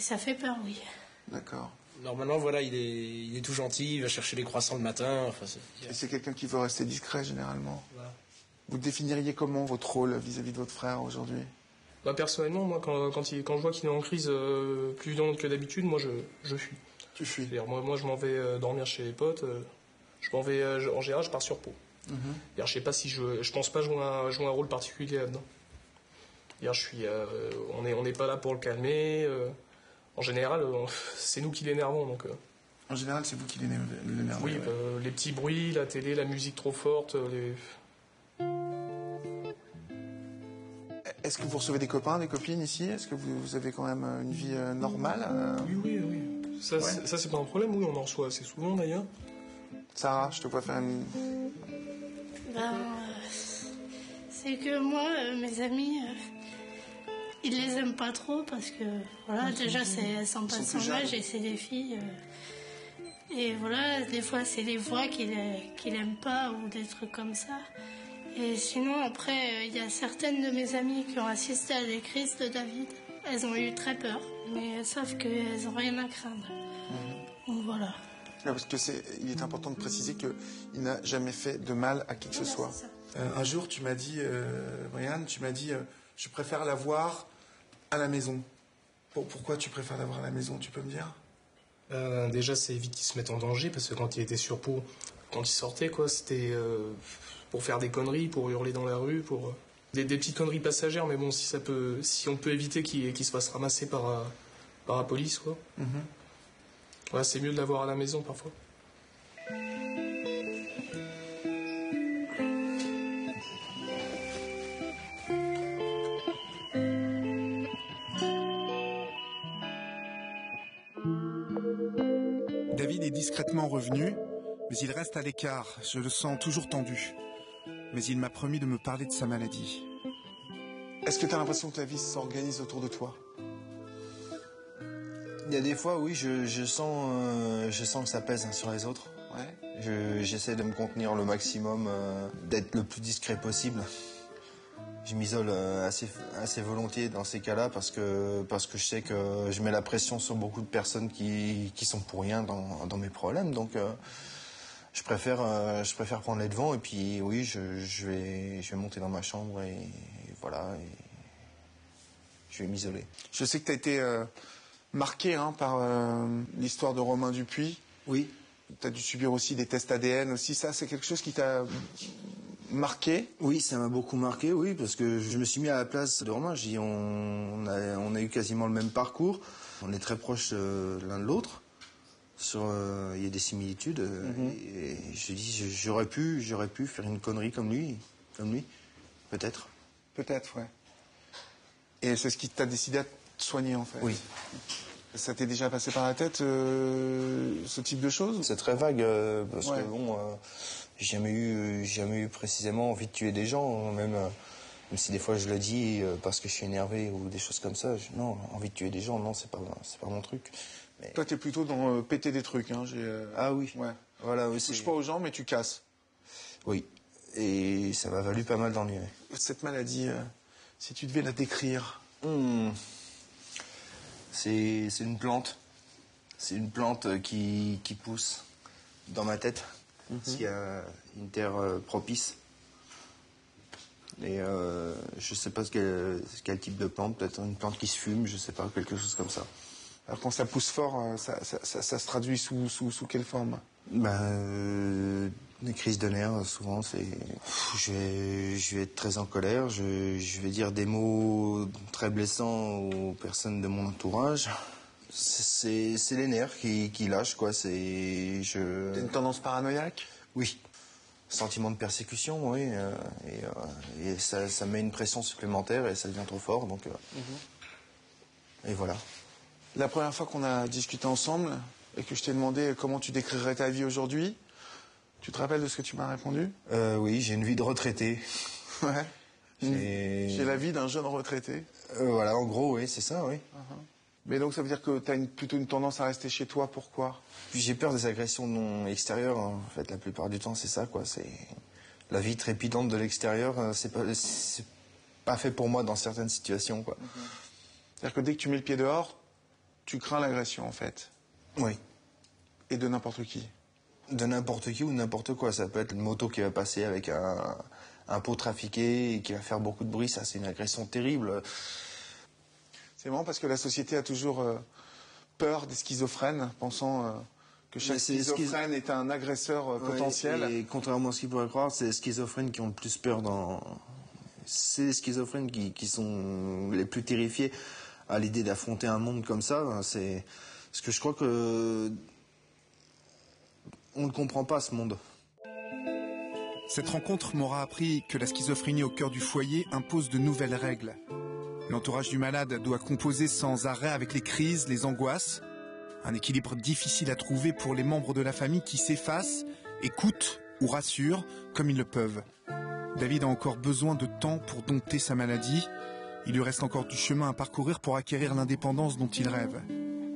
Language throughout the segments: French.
ça fait peur, oui. D'accord. Normalement, voilà, il est tout gentil, il va chercher les croissants le matin. Enfin, et c'est quelqu'un qui veut rester discret, généralement. Voilà. Vous définiriez comment votre rôle vis-à-vis de votre frère aujourd'hui? Bah, personnellement, moi, quand je vois qu'il est en crise plus violente que d'habitude, moi, je fuis. Tu fuis? C'est-à-dire, moi, je m'en vais dormir chez les potes. Je m'en vais, en général, je pars sur Pau. Je sais pas si je pense pas jouer un rôle particulier là-dedans. On n'est pas là pour le calmer. En général, c'est nous qui l'énervons. Donc, en général, c'est vous qui l'énervez. Oui, ouais. Les petits bruits, la télé, la musique trop forte. Est-ce que vous recevez des copains, des copines ici? Est-ce que vous avez quand même une vie normale? Oui. Ça, ouais. Ça, c'est pas un problème. Oui, on en reçoit assez souvent d'ailleurs. Sarah, je te vois faire une... C'est que moi, mes amis, ils les aiment pas trop parce que, voilà, déjà, elles sont pas de son âge et c'est des filles. Et voilà, des fois, c'est les voix qu'il aime pas ou des trucs comme ça. Et sinon, après, il y a certaines de mes amies qui ont assisté à des crises de David. Elles ont eu très peur, mais elles savent qu'elles n'ont rien à craindre. Donc voilà. Parce que il est important de préciser qu'il n'a jamais fait de mal à qui que ce soit. Un jour, tu m'as dit, Brian, je préfère la voir à la maison. Pourquoi tu préfères la voir à la maison, tu peux me dire? Déjà, ça évite qu'il se mette en danger, parce que quand il était sur Pau, quand il sortait, quoi, c'était pour faire des conneries, pour hurler dans la rue, pour des petites conneries passagères, mais bon, si on peut éviter qu'il se fasse ramasser par la police, quoi. Ouais, c'est mieux de l'avoir à la maison parfois. David est discrètement revenu, mais il reste à l'écart. Je le sens toujours tendu. Mais il m'a promis de me parler de sa maladie. Est-ce que tu as l'impression que la vie s'organise autour de toi? Il y a des fois, oui, je sens que ça pèse sur les autres. Ouais. J'essaie de me contenir le maximum, d'être le plus discret possible. Je m'isole assez volontiers dans ces cas-là parce que je sais que je mets la pression sur beaucoup de personnes qui sont pour rien dans mes problèmes. Donc je préfère prendre les devants et puis oui, je vais monter dans ma chambre et voilà, et je vais m'isoler. Je sais que tu as été marqué par l'histoire de Romain Dupuis. Oui. Tu as dû subir aussi des tests ADN aussi. Ça, c'est quelque chose qui t'a marqué? Oui, ça m'a beaucoup marqué, oui, parce que je me suis mis à la place de Romain. On a eu quasiment le même parcours. On est très proches l'un de l'autre. Il y a des similitudes. Et je dis, j'aurais pu faire une connerie comme lui, peut-être. Peut-être, ouais. Et c'est ce qui t'a décidé à te soigner, en fait. Oui. Ça t'est déjà passé par la tête, ce type de choses? C'est très vague, parce que bon, j'ai jamais eu précisément envie de tuer des gens, même si des fois je le dis parce que je suis énervé ou des choses comme ça. Non, envie de tuer des gens, non, c'est pas mon truc. Mais... Toi, t'es plutôt dans péter des trucs, hein. Ah oui. Ouais. Voilà, oui. Tu touches pas aux gens, mais tu casses. Oui. Et ça m'a valu pas mal d'ennuis. Cette maladie, si tu devais la décrire. C'est une plante. C'est une plante qui pousse dans ma tête. Parce qu'il y a une terre propice. Et je sais pas quel type de plante, peut-être une plante qui se fume, je sais pas, quelque chose comme ça. Alors quand ça pousse fort, ça se traduit sous quelle forme? Des crises de nerfs, souvent, je vais être très en colère, je vais dire des mots très blessants aux personnes de mon entourage. C'est les nerfs qui lâchent, quoi. T'as une tendance paranoïaque? Oui. Sentiment de persécution, oui. Et ça met une pression supplémentaire et ça devient trop fort, donc... Et voilà. La première fois qu'on a discuté ensemble et que je t'ai demandé comment tu décrirais ta vie aujourd'hui, tu te rappelles de ce que tu m'as répondu? Oui, j'ai une vie de retraité. Ouais. J'ai la vie d'un jeune retraité. Voilà, en gros, oui, c'est ça, oui. Mais donc ça veut dire que tu as plutôt une tendance à rester chez toi, pourquoi? Puis j'ai peur des agressions non extérieures, hein. En fait, la plupart du temps, c'est ça, quoi. C'est la vie trépidante de l'extérieur, c'est pas fait pour moi dans certaines situations, quoi. C'est-à-dire que dès que tu mets le pied dehors, Tu crains l'agression, en fait? Oui. Et de n'importe qui? De n'importe qui ou n'importe quoi. Ça peut être une moto qui va passer avec un pot trafiqué et qui va faire beaucoup de bruit. Ça, c'est une agression terrible. C'est marrant parce que la société a toujours peur des schizophrènes, pensant que chaque schizophrène est un agresseur potentiel. Et contrairement à ce qu'ils pourraient croire, c'est les schizophrènes qui ont le plus peur C'est les schizophrènes qui sont les plus terrifiés à l'idée d'affronter un monde comme ça. C'est parce que je crois que on ne comprend pas ce monde. Cette rencontre m'aura appris que la schizophrénie au cœur du foyer impose de nouvelles règles. L'entourage du malade doit composer sans arrêt avec les crises, les angoisses. Un équilibre difficile à trouver pour les membres de la famille qui s'effacent, écoutent ou rassurent comme ils le peuvent. David a encore besoin de temps pour dompter sa maladie. Il lui reste encore du chemin à parcourir pour acquérir l'indépendance dont il rêve.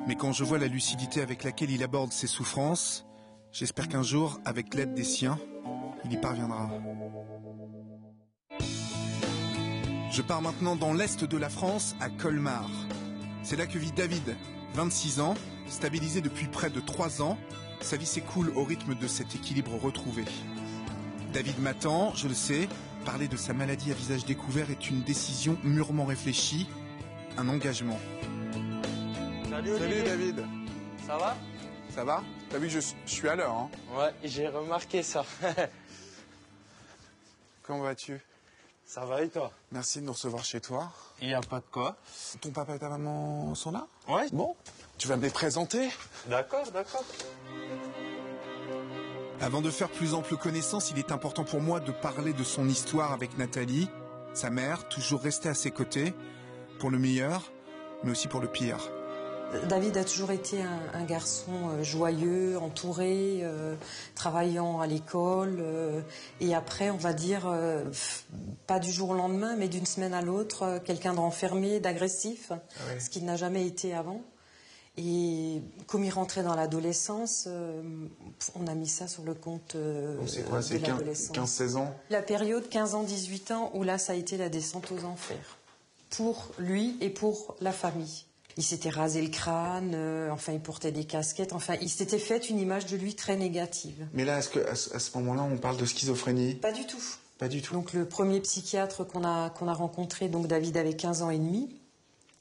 Mais quand je vois la lucidité avec laquelle il aborde ses souffrances, j'espère qu'un jour, avec l'aide des siens, il y parviendra. Je pars maintenant dans l'est de la France, à Colmar. C'est là que vit David, 26 ans, stabilisé depuis près de 3 ans. Sa vie s'écoule au rythme de cet équilibre retrouvé. David m'attend, je le sais. Parler de sa maladie à visage découvert est une décision mûrement réfléchie, un engagement. Salut David. Ça va? Ça va? T'as vu, je suis à l'heure, hein? Ouais, j'ai remarqué ça. Comment vas-tu? Ça va et toi? Merci de nous recevoir chez toi. Il n'y a pas de quoi. Ton papa et ta maman sont là? Ouais. Bon, tu vas me les présenter? D'accord, d'accord. Avant de faire plus ample connaissance, il est important pour moi de parler de son histoire avec Nathalie, sa mère, toujours restée à ses côtés, pour le meilleur, mais aussi pour le pire. David a toujours été un garçon joyeux, entouré, travaillant à l'école. Et après, on va dire, pas du jour au lendemain, mais d'une semaine à l'autre, quelqu'un de renfermé, d'agressif, ce qu'il n'a jamais été avant. Et comme il rentrait dans l'adolescence, on a mis ça sur le compte c'est quoi, c'est 15-16 ans? La période 15 ans, 18 ans, où là, ça a été la descente aux enfers. Pour lui et pour la famille. Il s'était rasé le crâne, enfin il portait des casquettes, enfin il s'était fait une image de lui très négative. Mais là, est-ce qu'à ce moment-là, on parle de schizophrénie? Pas du tout. Pas du tout. Donc le premier psychiatre qu'on a rencontré, donc David avait 15 ans et demi,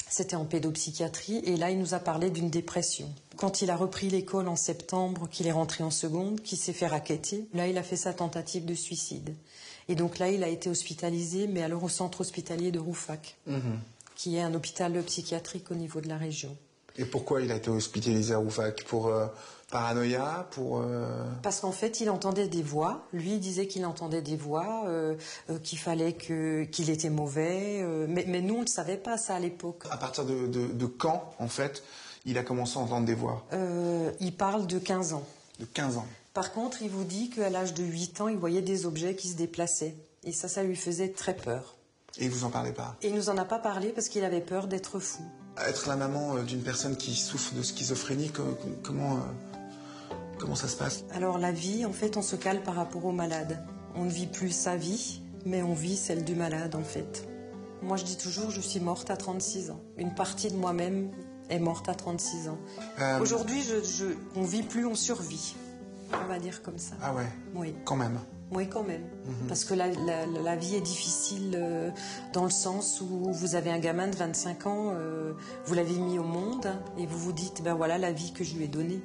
c'était en pédopsychiatrie, et là il nous a parlé d'une dépression. Quand il a repris l'école en septembre, qu'il est rentré en seconde, qu'il s'est fait racketter, là il a fait sa tentative de suicide. Et donc là il a été hospitalisé, mais alors au centre hospitalier de Rouffach. Qui est un hôpital psychiatrique au niveau de la région. Et pourquoi il a été hospitalisé à Rouffach? Pour paranoïa? Parce qu'en fait, il entendait des voix. Lui, il disait qu'il entendait des voix, qu'il fallait qu'il était mauvais. Mais nous, on ne le savait pas, ça, à l'époque. À partir de quand, en fait, il a commencé à entendre des voix? Il parle de 15 ans. De 15 ans. Par contre, il vous dit qu'à l'âge de 8 ans, il voyait des objets qui se déplaçaient. Et ça lui faisait très peur. Et il vous en parlait pas? Et il nous en a pas parlé parce qu'il avait peur d'être fou. Être la maman d'une personne qui souffre de schizophrénie, comment ça se passe? Alors la vie, en fait, on se cale par rapport au malade. On ne vit plus sa vie, mais on vit celle du malade, en fait. Moi, je dis toujours, je suis morte à 36 ans. Une partie de moi-même est morte à 36 ans. Aujourd'hui, on vit plus, on survit. On va dire comme ça. Ah ouais? Oui. Quand même? Oui, quand même. Parce que la vie est difficile dans le sens où vous avez un gamin de 25 ans, vous l'avez mis au monde et vous vous dites, ben voilà la vie que je lui ai donnée.